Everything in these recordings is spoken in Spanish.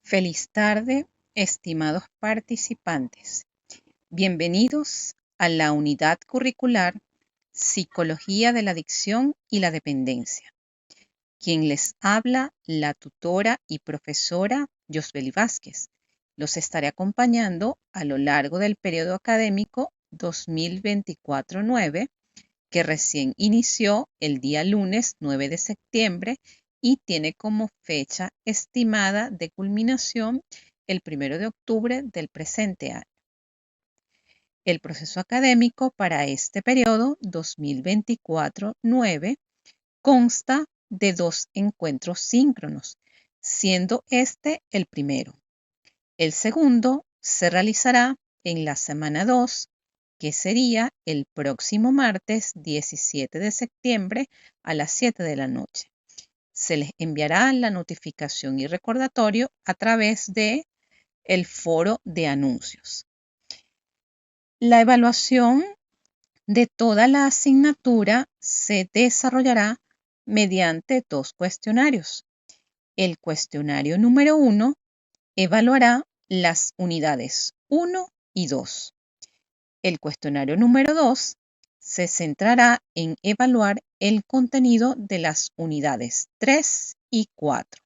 Feliz tarde, estimados participantes. Bienvenidos a la unidad curricular Psicología de la Adicción y la Dependencia. Quien les habla, la tutora y profesora Yosbeli Vázquez. Los estaré acompañando a lo largo del periodo académico 2024-9, que recién inició el día lunes 9 de septiembre y tiene como fecha estimada de culminación el 1 de octubre del presente año. El proceso académico para este periodo 2024-9 consta de 2 encuentros síncronos, siendo este el primero. El segundo se realizará en la semana 2, que sería el próximo martes 17 de septiembre a las 7 de la noche. Se les enviará la notificación y recordatorio a través de el foro de anuncios. La evaluación de toda la asignatura se desarrollará mediante 2 cuestionarios. El cuestionario número 1 evaluará las unidades 1 y 2. El cuestionario número 2 se centrará en evaluar el contenido de las unidades 3 y 4.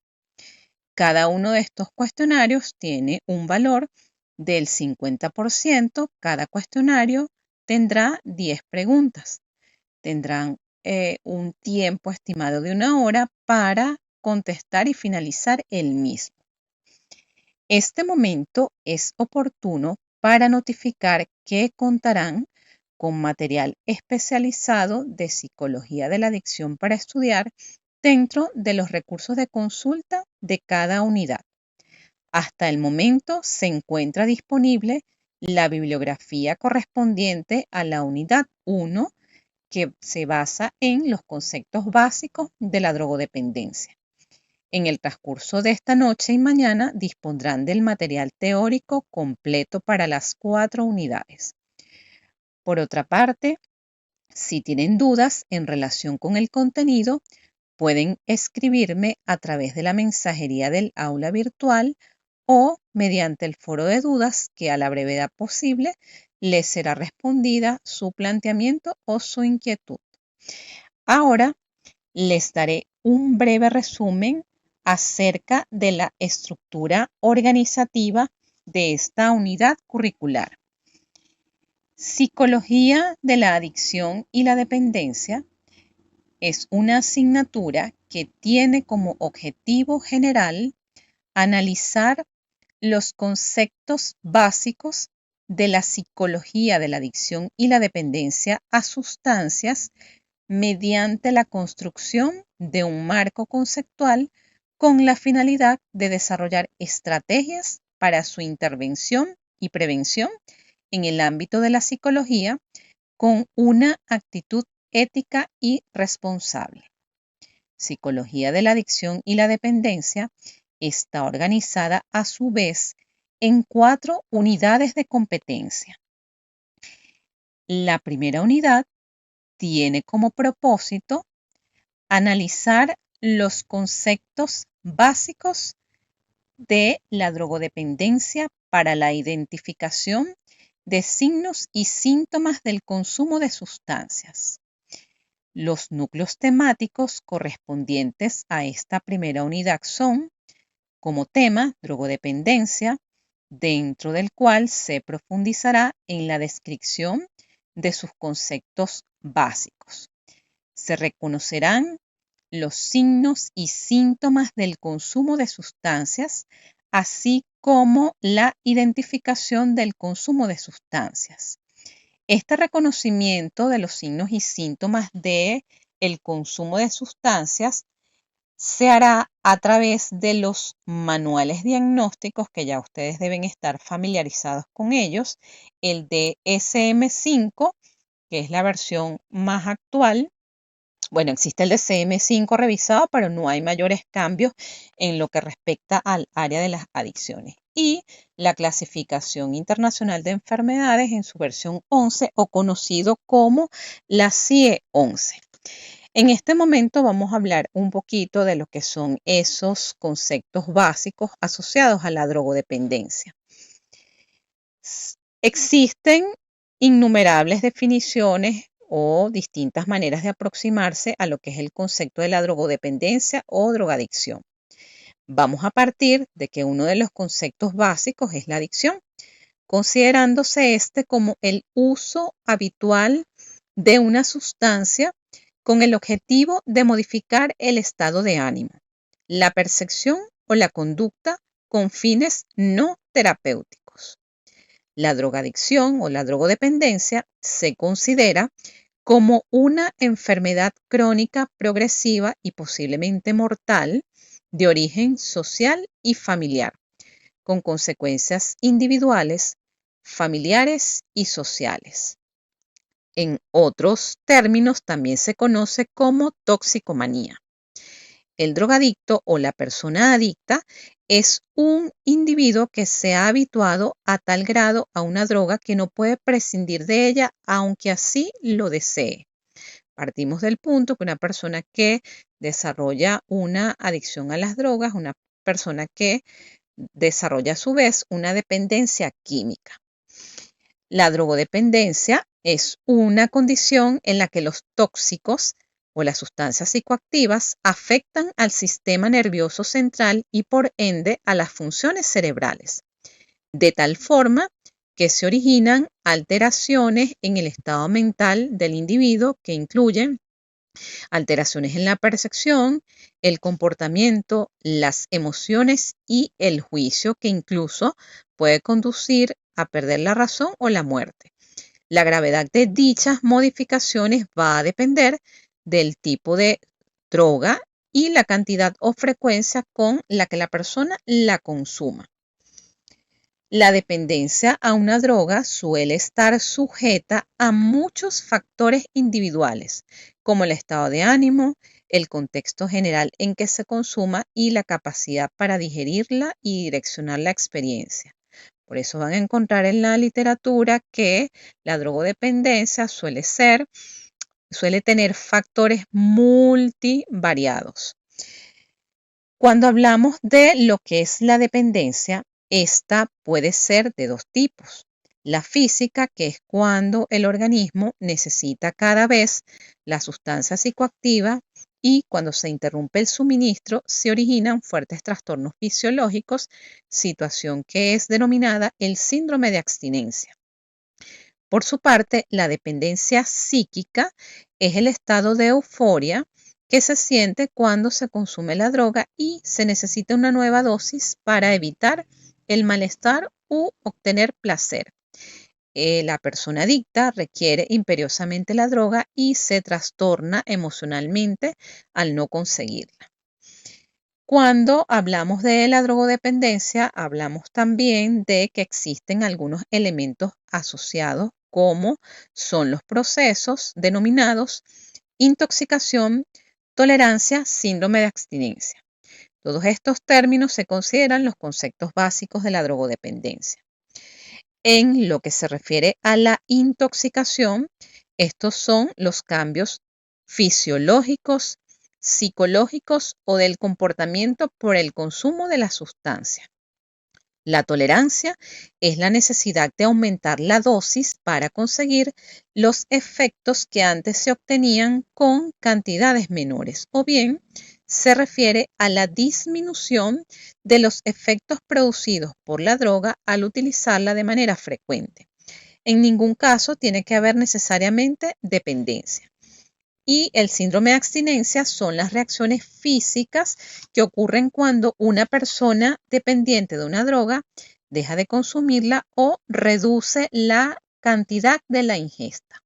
Cada uno de estos cuestionarios tiene un valor del 50%. Cada cuestionario tendrá 10 preguntas. Tendrán un tiempo estimado de 1 hora para contestar y finalizar el mismo. Este momento es oportuno para notificar que contarán con material especializado de psicología de la adicción para estudiar dentro de los recursos de consulta de cada unidad. Hasta el momento se encuentra disponible la bibliografía correspondiente a la unidad 1, que se basa en los conceptos básicos de la drogodependencia. En el transcurso de esta noche y mañana dispondrán del material teórico completo para las 4 unidades. Por otra parte, si tienen dudas en relación con el contenido, pueden escribirme a través de la mensajería del aula virtual o mediante el foro de dudas, que a la brevedad posible les será respondida su planteamiento o su inquietud. Ahora les daré un breve resumen acerca de la estructura organizativa de esta unidad curricular. Psicología de la adicción y la dependencia es una asignatura que tiene como objetivo general analizar los conceptos básicos de la psicología de la adicción y la dependencia a sustancias mediante la construcción de un marco conceptual con la finalidad de desarrollar estrategias para su intervención y prevención en el ámbito de la psicología con una actitud ética y responsable. Psicología de la adicción y la dependencia está organizada a su vez en 4 unidades de competencia. La primera unidad tiene como propósito analizar los conceptos básicos de la drogodependencia para la identificación de signos y síntomas del consumo de sustancias. Los núcleos temáticos correspondientes a esta primera unidad son, como tema, drogodependencia, dentro del cual se profundizará en la descripción de sus conceptos básicos. Se reconocerán los signos y síntomas del consumo de sustancias, así como la identificación del consumo de sustancias. Este reconocimiento de los signos y síntomas del consumo de sustancias se hará a través de los manuales diagnósticos, que ya ustedes deben estar familiarizados con ellos, el DSM-5, que es la versión más actual. Bueno, existe el DSM-5 revisado, pero no hay mayores cambios en lo que respecta al área de las adicciones. Y la Clasificación Internacional de Enfermedades en su versión 11, o conocido como la CIE 11. En este momento vamos a hablar un poquito de lo que son esos conceptos básicos asociados a la drogodependencia. Existen innumerables definiciones o distintas maneras de aproximarse a lo que es el concepto de la drogodependencia o drogadicción. Vamos a partir de que uno de los conceptos básicos es la adicción, considerándose este como el uso habitual de una sustancia con el objetivo de modificar el estado de ánimo, la percepción o la conducta con fines no terapéuticos. La drogadicción o la drogodependencia se considera como una enfermedad crónica progresiva y posiblemente mortal de origen social y familiar, con consecuencias individuales, familiares y sociales. En otros términos también se conoce como toxicomanía. El drogadicto o la persona adicta es un individuo que se ha habituado a tal grado a una droga que no puede prescindir de ella aunque así lo desee. Partimos del punto que una persona que desarrolla una adicción a las drogas, una persona que desarrolla a su vez una dependencia química. La drogodependencia es una condición en la que los tóxicos o las sustancias psicoactivas afectan al sistema nervioso central y por ende a las funciones cerebrales, de tal forma que se originan alteraciones en el estado mental del individuo que incluyen alteraciones en la percepción, el comportamiento, las emociones y el juicio, que incluso puede conducir a perder la razón o la muerte. La gravedad de dichas modificaciones va a depender del tipo de droga y la cantidad o frecuencia con la que la persona la consuma. La dependencia a una droga suele estar sujeta a muchos factores individuales, como el estado de ánimo, el contexto general en que se consuma y la capacidad para digerirla y direccionar la experiencia. Por eso van a encontrar en la literatura que la drogodependencia suele tener factores multivariados. Cuando hablamos de lo que es la dependencia, esta puede ser de dos tipos. La física, que es cuando el organismo necesita cada vez la sustancia psicoactiva y cuando se interrumpe el suministro se originan fuertes trastornos fisiológicos, situación que es denominada el síndrome de abstinencia. Por su parte, la dependencia psíquica es el estado de euforia que se siente cuando se consume la droga y se necesita una nueva dosis para evitar el malestar u obtener placer. La persona adicta requiere imperiosamente la droga y se trastorna emocionalmente al no conseguirla. Cuando hablamos de la drogodependencia, hablamos también de que existen algunos elementos asociados, como son los procesos denominados intoxicación, tolerancia, síndrome de abstinencia. Todos estos términos se consideran los conceptos básicos de la drogodependencia. En lo que se refiere a la intoxicación, estos son los cambios fisiológicos, psicológicos o del comportamiento por el consumo de la sustancia. La tolerancia es la necesidad de aumentar la dosis para conseguir los efectos que antes se obtenían con cantidades menores, o bien se refiere a la disminución de los efectos producidos por la droga al utilizarla de manera frecuente. En ningún caso tiene que haber necesariamente dependencia. Y el síndrome de abstinencia son las reacciones físicas que ocurren cuando una persona dependiente de una droga deja de consumirla o reduce la cantidad de la ingesta.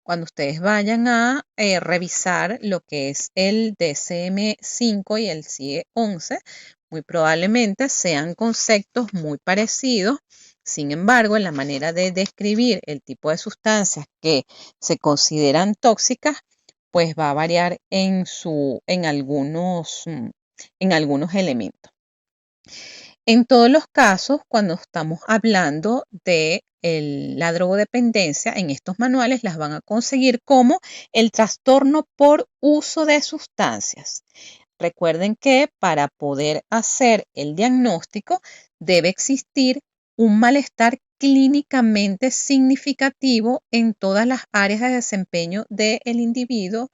Cuando ustedes vayan a revisar lo que es el DSM-5 y el CIE-11, muy probablemente sean conceptos muy parecidos. Sin embargo, en la manera de describir el tipo de sustancias que se consideran tóxicas, pues va a variar en algunos elementos. En todos los casos, cuando estamos hablando de la drogodependencia, en estos manuales las van a conseguir como el trastorno por uso de sustancias. Recuerden que para poder hacer el diagnóstico debe existir un malestar clínicamente significativo en todas las áreas de desempeño del individuo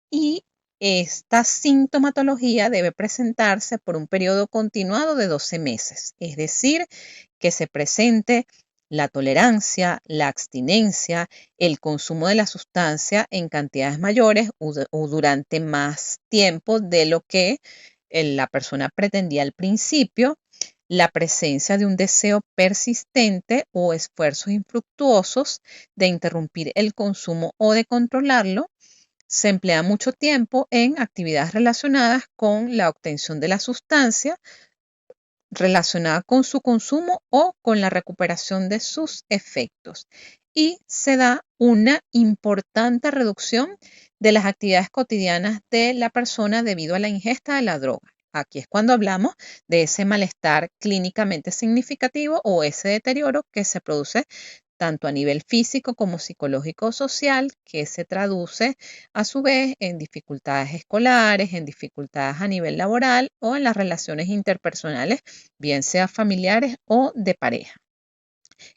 y esta sintomatología debe presentarse por un periodo continuado de 12 meses, es decir, que se presente la tolerancia, la abstinencia, el consumo de la sustancia en cantidades mayores o durante más tiempo de lo que la persona pretendía al principio, la presencia de un deseo persistente o esfuerzos infructuosos de interrumpir el consumo o de controlarlo. Se emplea mucho tiempo en actividades relacionadas con la obtención de la sustancia, relacionada con su consumo o con la recuperación de sus efectos. Y se da una importante reducción de las actividades cotidianas de la persona debido a la ingesta de la droga. Aquí es cuando hablamos de ese malestar clínicamente significativo o ese deterioro que se produce tanto a nivel físico como psicológico o social, que se traduce a su vez en dificultades escolares, en dificultades a nivel laboral o en las relaciones interpersonales, bien sea familiares o de pareja.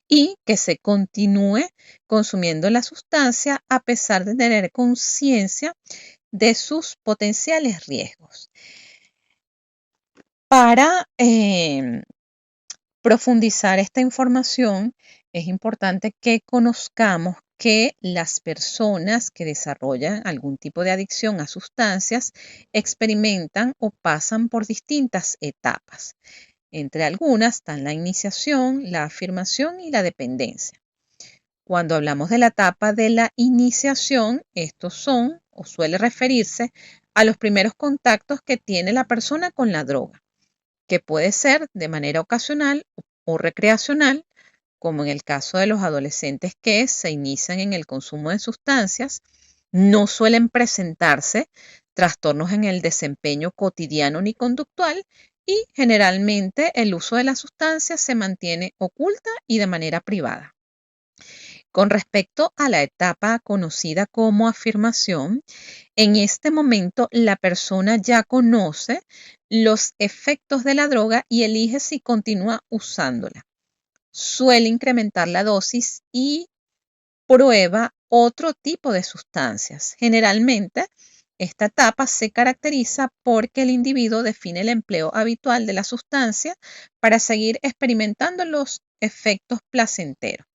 Y que se continúe consumiendo la sustancia a pesar de tener conciencia de sus potenciales riesgos. Para profundizar esta información, es importante que conozcamos que las personas que desarrollan algún tipo de adicción a sustancias experimentan o pasan por distintas etapas. Entre algunas están la iniciación, la afirmación y la dependencia. Cuando hablamos de la etapa de la iniciación, estos son o suele referirse a los primeros contactos que tiene la persona con la droga, que puede ser de manera ocasional o recreacional, como en el caso de los adolescentes que se inician en el consumo de sustancias. No suelen presentarse trastornos en el desempeño cotidiano ni conductual y generalmente el uso de la sustancia se mantiene oculta y de manera privada. Con respecto a la etapa conocida como afirmación, en este momento la persona ya conoce los efectos de la droga y elige si continúa usándola. Suele incrementar la dosis y prueba otro tipo de sustancias. Generalmente, esta etapa se caracteriza porque el individuo define el empleo habitual de la sustancia para seguir experimentando los efectos placenteros.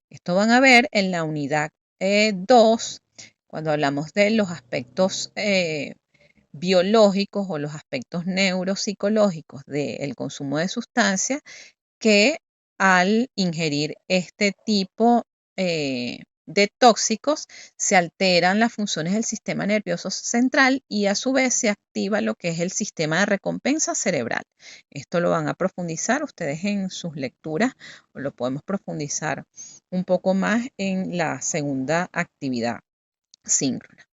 Esto van a ver en la unidad 2, cuando hablamos de los aspectos biológicos o los aspectos neuropsicológicos del consumo de sustancias, que al ingerir este tipo de tóxicos se alteran las funciones del sistema nervioso central y a su vez se activa lo que es el sistema de recompensa cerebral. Esto lo van a profundizar ustedes en sus lecturas o lo podemos profundizar un poco más en la segunda actividad síncrona.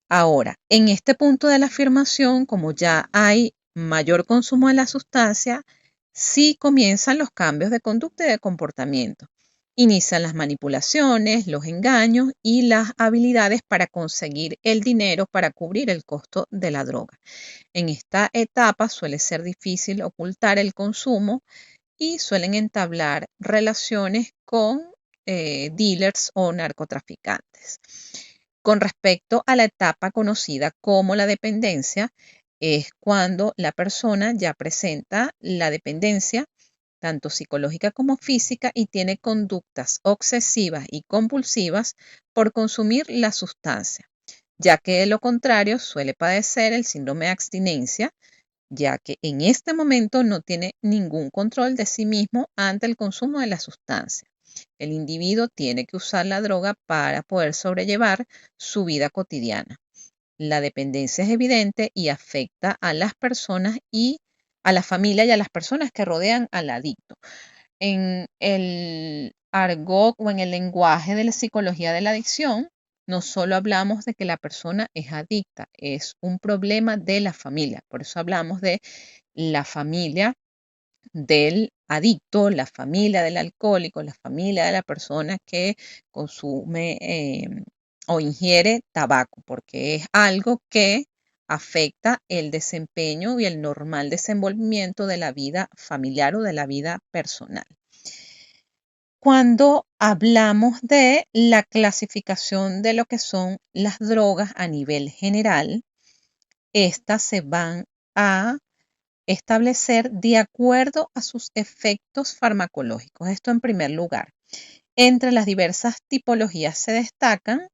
Ahora, en este punto de la afirmación, como ya hay mayor consumo de la sustancia, sí comienzan los cambios de conducta y de comportamiento. Inician las manipulaciones, los engaños y las habilidades para conseguir el dinero para cubrir el costo de la droga. En esta etapa suele ser difícil ocultar el consumo y suelen entablar relaciones con dealers o narcotraficantes. Con respecto a la etapa conocida como la dependencia, es cuando la persona ya presenta la dependencia, tanto psicológica como física, y tiene conductas obsesivas y compulsivas por consumir la sustancia, ya que de lo contrario suele padecer el síndrome de abstinencia, ya que en este momento no tiene ningún control de sí mismo ante el consumo de la sustancia. El individuo tiene que usar la droga para poder sobrellevar su vida cotidiana. La dependencia es evidente y afecta a las personas y a la familia y a las personas que rodean al adicto. En el argot o en el lenguaje de la psicología de la adicción, no solo hablamos de que la persona es adicta, es un problema de la familia. Por eso hablamos de la familia del adicto, la familia del alcohólico, la familia de la persona que consume o ingiere tabaco, porque es algo que afecta el desempeño y el normal desenvolvimiento de la vida familiar o de la vida personal. Cuando hablamos de la clasificación de lo que son las drogas a nivel general, estas se van a establecer de acuerdo a sus efectos farmacológicos. Esto en primer lugar. Entre las diversas tipologías se destacan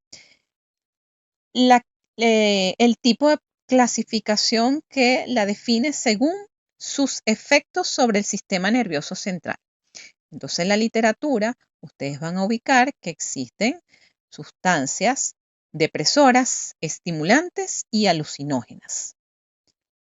el tipo de clasificación que la define según sus efectos sobre el sistema nervioso central. Entonces, en la literatura, ustedes van a ubicar que existen sustancias depresoras, estimulantes y alucinógenas.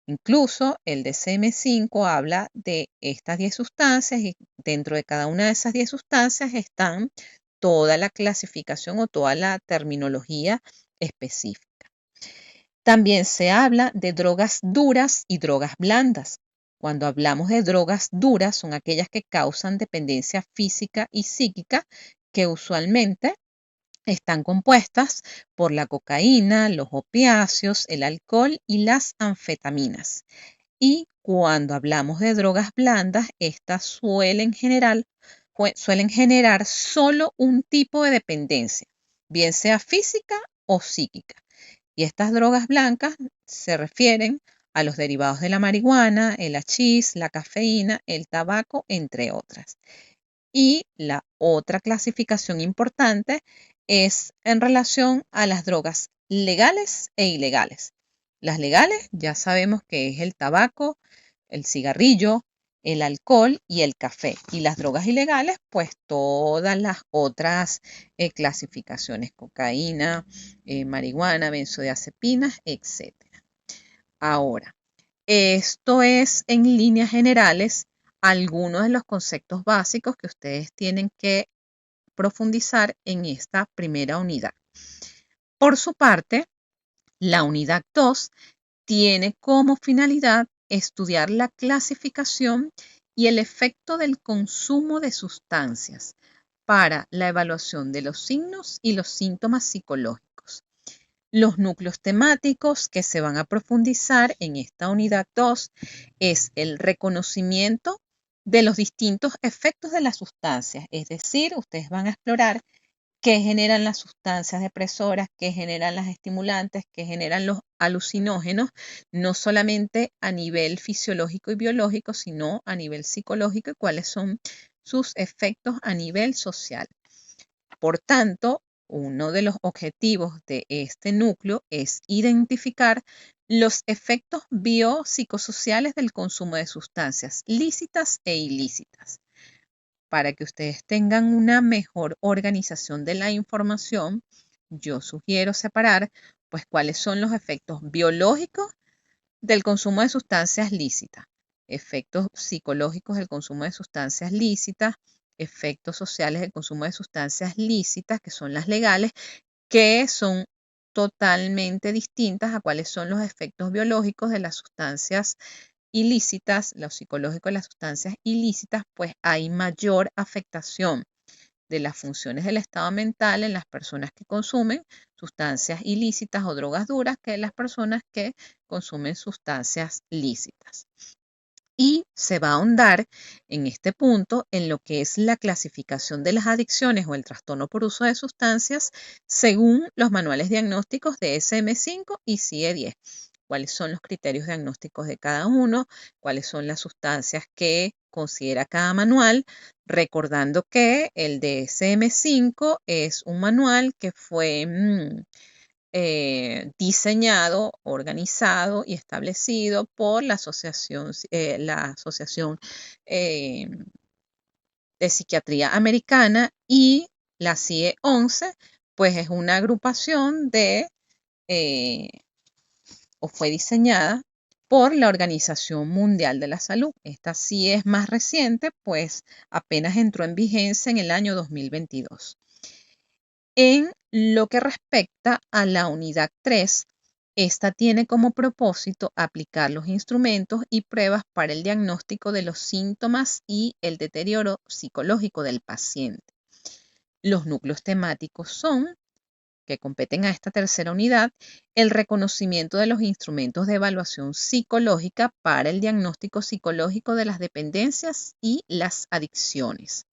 Incluso el DSM-5 habla de estas 10 sustancias y dentro de cada una de esas 10 sustancias están toda la clasificación o toda la terminología específica. También se habla de drogas duras y drogas blandas. Cuando hablamos de drogas duras son aquellas que causan dependencia física y psíquica que usualmente están compuestas por la cocaína, los opiáceos, el alcohol y las anfetaminas. Y cuando hablamos de drogas blandas, estas suelen generar solo un tipo de dependencia, bien sea física o psíquica. Y estas drogas blancas se refieren a los derivados de la marihuana, el hachís, la cafeína, el tabaco, entre otras. Y la otra clasificación importante es en relación a las drogas legales e ilegales. Las legales ya sabemos que es el tabaco, el cigarrillo, el alcohol y el café. Y las drogas ilegales, pues todas las otras clasificaciones, cocaína, marihuana, benzodiazepinas, etc. Ahora, esto es en líneas generales algunos de los conceptos básicos que ustedes tienen que profundizar en esta primera unidad. Por su parte, la unidad 2 tiene como finalidad estudiar la clasificación y el efecto del consumo de sustancias para la evaluación de los signos y los síntomas psicológicos. Los núcleos temáticos que se van a profundizar en esta unidad 2 es el reconocimiento de los distintos efectos de las sustancias, es decir, ustedes van a explorar qué generan las sustancias depresoras, qué generan las estimulantes, qué generan los alucinógenos, no solamente a nivel fisiológico y biológico, sino a nivel psicológico y cuáles son sus efectos a nivel social. Por tanto, uno de los objetivos de este núcleo es identificar los efectos biopsicosociales del consumo de sustancias lícitas e ilícitas. Para que ustedes tengan una mejor organización de la información, yo sugiero separar pues cuáles son los efectos biológicos del consumo de sustancias lícitas, efectos psicológicos del consumo de sustancias lícitas, efectos sociales del consumo de sustancias lícitas, que son las legales, que son totalmente distintas a cuáles son los efectos biológicos de las sustancias ilícitas, lo psicológico de las sustancias ilícitas, pues hay mayor afectación de las funciones del estado mental en las personas que consumen sustancias ilícitas o drogas duras que en las personas que consumen sustancias lícitas. Y se va a ahondar en este punto en lo que es la clasificación de las adicciones o el trastorno por uso de sustancias según los manuales diagnósticos de DSM-5 y CIE-10. Cuáles son los criterios diagnósticos de cada uno, cuáles son las sustancias que considera cada manual, recordando que el DSM-5 es un manual que fue diseñado, organizado y establecido por la Asociación de Psiquiatría Americana, y la CIE-11, pues es una agrupación o fue diseñada por la Organización Mundial de la Salud. Esta sí es más reciente, pues apenas entró en vigencia en el año 2022. En lo que respecta a la unidad 3, Esta tiene como propósito aplicar los instrumentos y pruebas para el diagnóstico de los síntomas y el deterioro psicológico del paciente. Los núcleos temáticos son, que competen a esta tercera unidad, el reconocimiento de los instrumentos de evaluación psicológica para el diagnóstico psicológico de las dependencias y las adicciones.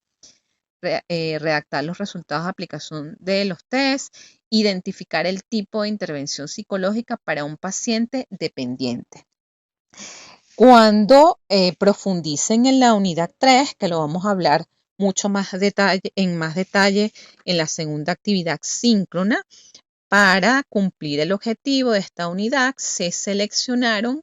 Redactar los resultados de aplicación de los test, identificar el tipo de intervención psicológica para un paciente dependiente. Cuando profundicen en la unidad 3, que lo vamos a hablar mucho más en más detalle en la segunda actividad síncrona, para cumplir el objetivo de esta unidad se seleccionaron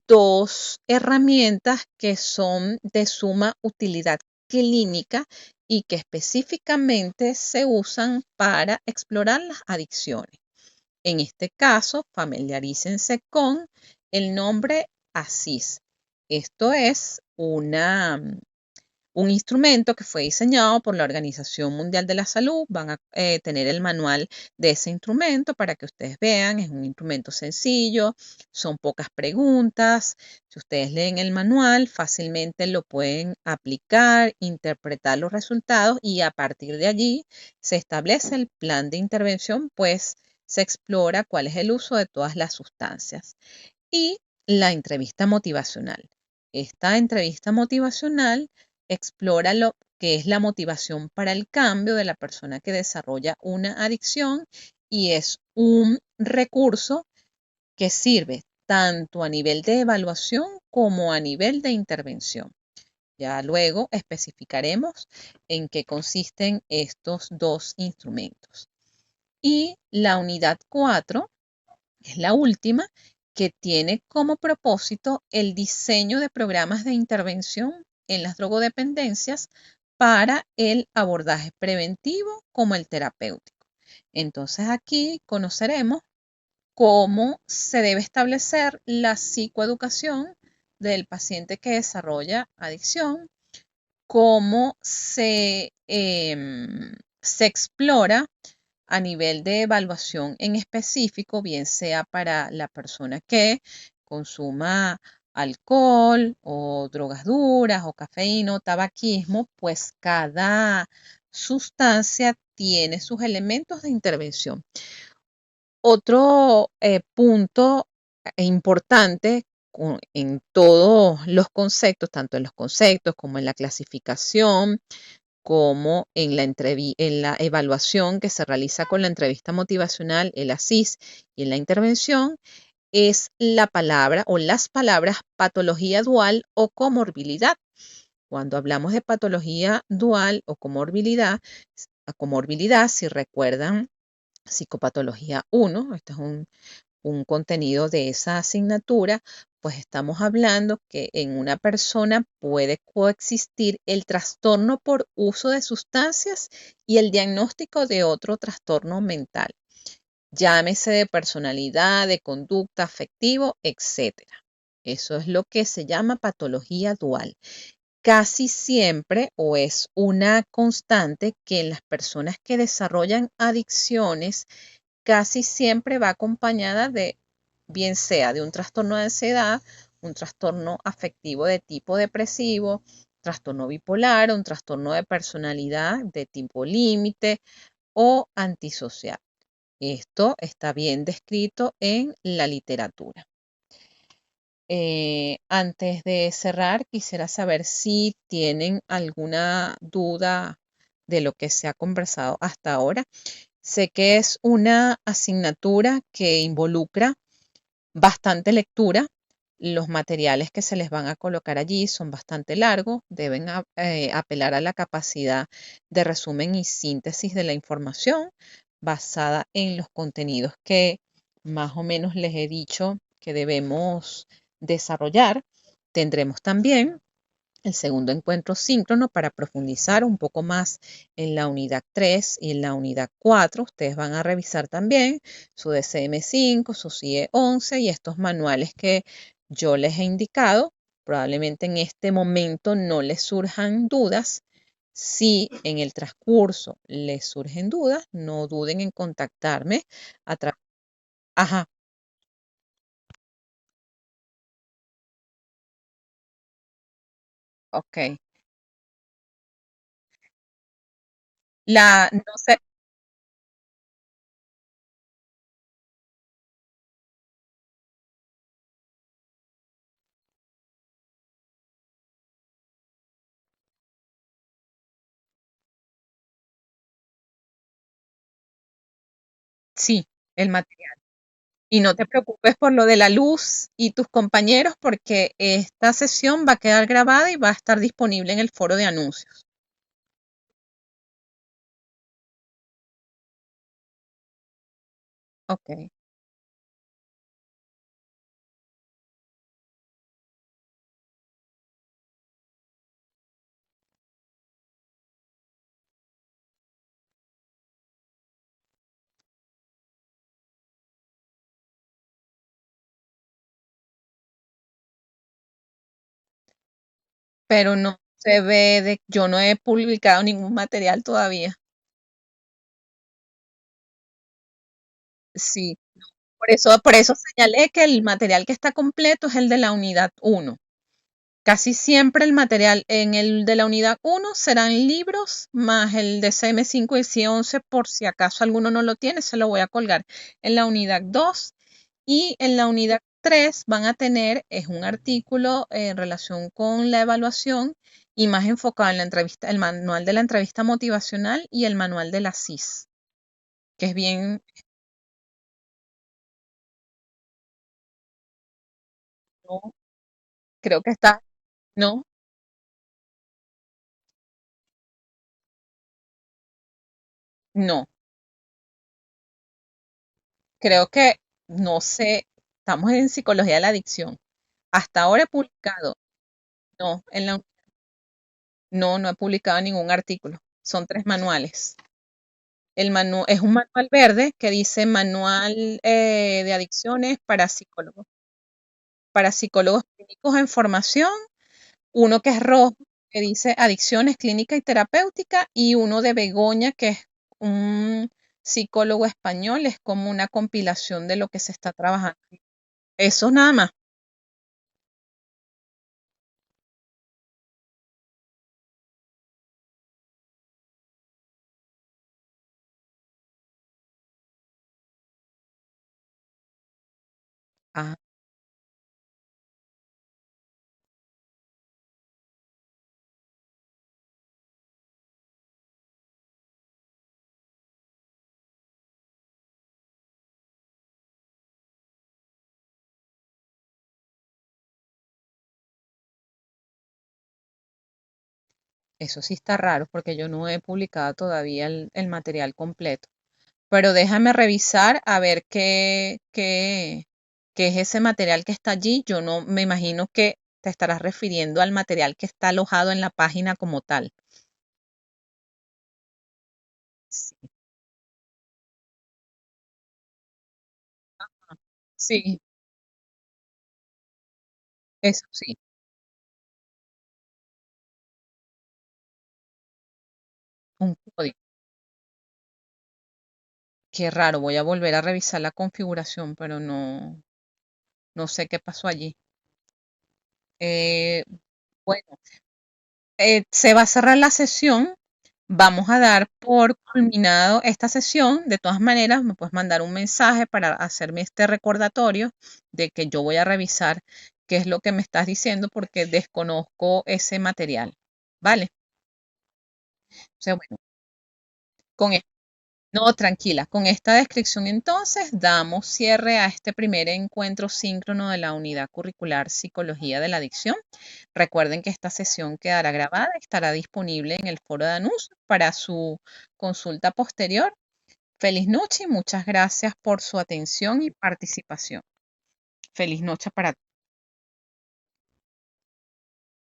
dos herramientas que son de suma utilidad clínica y que específicamente se usan para explorar las adicciones. En este caso, familiarícense con el nombre ASIS. Esto es un instrumento que fue diseñado por la Organización Mundial de la Salud. Van a tener el manual de ese instrumento para que ustedes vean. Es un instrumento sencillo, son pocas preguntas. Si ustedes leen el manual, fácilmente lo pueden aplicar, interpretar los resultados y a partir de allí se establece el plan de intervención, pues se explora cuál es el uso de todas las sustancias. Y la entrevista motivacional. Esta entrevista motivacional explora lo que es la motivación para el cambio de la persona que desarrolla una adicción y es un recurso que sirve tanto a nivel de evaluación como a nivel de intervención. Ya luego especificaremos en qué consisten estos dos instrumentos. Y la unidad 4 es la última, que tiene como propósito el diseño de programas de intervención en las drogodependencias para el abordaje preventivo como el terapéutico. Entonces aquí conoceremos cómo se debe establecer la psicoeducación del paciente que desarrolla adicción, cómo se explora a nivel de evaluación en específico, bien sea para la persona que consuma alcohol o drogas duras o cafeína o tabaquismo, pues cada sustancia tiene sus elementos de intervención. Otro punto importante en todos los conceptos, tanto en los conceptos como en la clasificación, como en la evaluación que se realiza con la entrevista motivacional, el ASIS y en la intervención, es la palabra o las palabras patología dual o comorbilidad. Cuando hablamos de patología dual o comorbilidad, si recuerdan psicopatología 1, este es un contenido de esa asignatura, pues estamos hablando que en una persona puede coexistir el trastorno por uso de sustancias y el diagnóstico de otro trastorno mental, llámese de personalidad, de conducta, afectivo, etc. Eso es lo que se llama patología dual. Casi siempre, o es una constante, que en las personas que desarrollan adicciones casi siempre va acompañada de, bien sea de un trastorno de ansiedad, un trastorno afectivo de tipo depresivo, trastorno bipolar, un trastorno de personalidad de tipo límite o antisocial. Esto está bien descrito en la literatura. Antes de cerrar, quisiera saber si tienen alguna duda de lo que se ha conversado hasta ahora. Sé que es una asignatura que involucra bastante lectura. Los materiales que se les van a colocar allí son bastante largos, deben apelar a la capacidad de resumen y síntesis de la información basada en los contenidos que más o menos les he dicho que debemos desarrollar. Tendremos también el segundo encuentro síncrono para profundizar un poco más en la unidad 3 y en la unidad 4. Ustedes van a revisar también su DCM5, su CIE 11 y estos manuales que yo les he indicado. Probablemente en este momento no les surjan dudas. Si en el transcurso les surgen dudas, no duden en contactarme a través. Ajá. Ok. No sé, sí, el material. Y no te preocupes por lo de la luz y tus compañeros, porque esta sesión va a quedar grabada y va a estar disponible en el foro de anuncios. Ok. Pero no se ve yo no he publicado ningún material todavía. Sí, por eso señalé que el material que está completo es el de la unidad uno. Casi siempre el material en el de la unidad uno serán libros más el de CM5 y CIE11 por si acaso alguno no lo tiene, se lo voy a colgar en la unidad 2 y en la unidad 3 van a tener es un artículo en relación con la evaluación y más enfocado en la entrevista, el manual de la entrevista motivacional y el manual de la CIS, que es bien, no, creo que está, no, no, creo que, no sé, estamos en psicología de la adicción. Hasta ahora he publicado, no, no he publicado ningún artículo. Son 3 manuales. Es un manual verde que dice manual de adicciones para psicólogos clínicos en formación, uno que es rojo que dice adicciones clínica y terapéutica y uno de Begoña que es un psicólogo español, es como una compilación de lo que se está trabajando. Eso nada más. Ah, eso sí está raro porque yo no he publicado todavía el material completo. Pero déjame revisar a ver qué es ese material que está allí. Yo no me imagino que te estarás refiriendo al material que está alojado en la página como tal. Sí, sí, eso sí. Un código. Qué raro, voy a volver a revisar la configuración, pero no sé qué pasó allí. Eh, bueno, se va a cerrar la sesión. Vamos a dar por culminado esta sesión. De todas maneras, me puedes mandar un mensaje para hacerme este recordatorio de que yo voy a revisar qué es lo que me estás diciendo porque desconozco ese material. ¿Vale? O sea, bueno, con no, tranquila. Con esta descripción entonces damos cierre a este primer encuentro síncrono de la unidad curricular Psicología de la Adicción. Recuerden que esta sesión quedará grabada, estará disponible en el foro de anuncios para su consulta posterior. Feliz noche y muchas gracias por su atención y participación. Feliz noche para